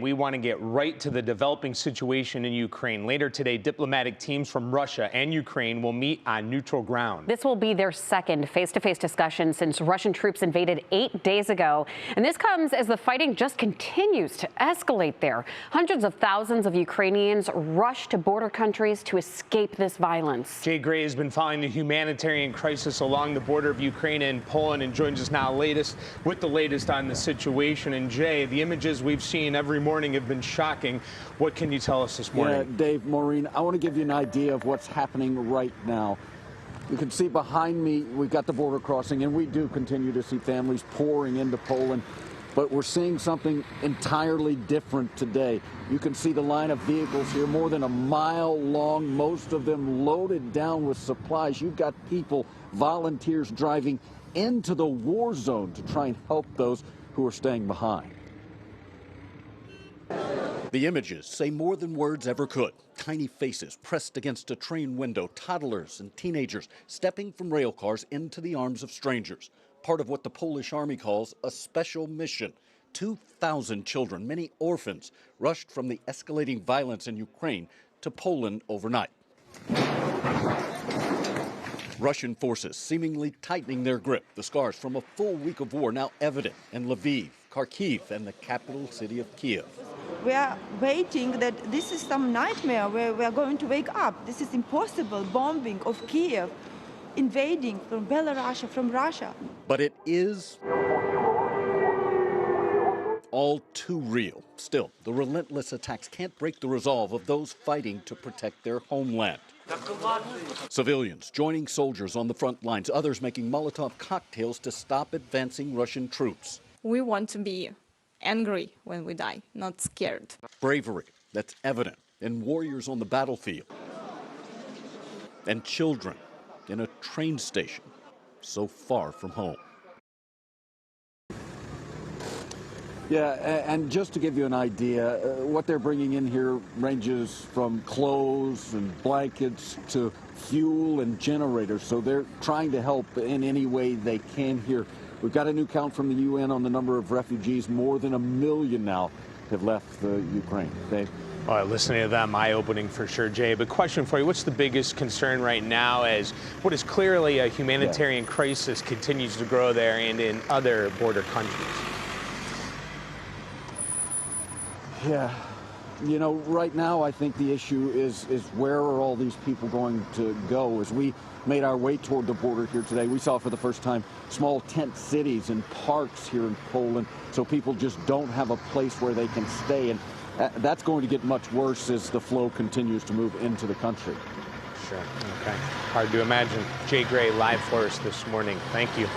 We want to get right to the developing situation in Ukraine. Later today, diplomatic teams from Russia and Ukraine will meet on neutral ground. This will be their second face-to-face discussion since Russian troops invaded 8 days ago. And this comes as the fighting just continues to escalate there. Hundreds of thousands of Ukrainians rush to border countries to escape this violence. Jay Gray has been following the humanitarian crisis along the border of Ukraine and Poland and joins us now with the latest on the situation. And Jay, the images we've seen every morning have been shocking. What can you tell us this morning? Yeah, Dave, Maureen, I want to give you an idea of what's happening right now. You can see behind me, we've got the border crossing, and we do continue to see families pouring into Poland. But we're seeing something entirely different today. You can see the line of vehicles here, more than a mile long, most of them loaded down with supplies. You've got people, volunteers driving into the war zone to try and help those who are staying behind. The images say more than words ever could. Tiny faces pressed against a train window, toddlers and teenagers stepping from rail cars into the arms of strangers. Part of what the Polish army calls a special mission. 2,000 children, many orphans, rushed from the escalating violence in Ukraine to Poland overnight. Russian forces seemingly tightening their grip. The scars from a full week of war now evident in Lviv, Kharkiv, and the capital city of Kiev. We are waiting that this is some nightmare where we are going to wake up. This is impossible. Bombing of Kiev, invading from Belarus, from Russia. But it is all too real. Still, the relentless attacks can't break the resolve of those fighting to protect their homeland. Civilians joining soldiers on the front lines, others making Molotov cocktails to stop advancing Russian troops. We want to be angry when we die, not scared. Bravery that's evident in warriors on the battlefield and children in a train station so far from home. Yeah, and just to give you an idea, what they're bringing in here ranges from clothes and blankets to fuel and generators. So they're trying to help in any way they can here. We've got a new count from the UN on the number of refugees. More than 1 million now have left Ukraine. Dave? All right, listening to them, eye-opening for sure, Jay. But question for you, what's the biggest concern right now as what is clearly a humanitarian crisis continues to grow there and in other border countries? Yeah, you know, right now I think the issue is where are all these people going to go? As we made our way toward the border here today, we saw for the first time small tent cities and parks here in Poland, so people just don't have a place where they can stay. And that's going to get much worse as the flow continues to move into the country. Sure, okay. Hard to imagine. Jay Gray live for us this morning. Thank you.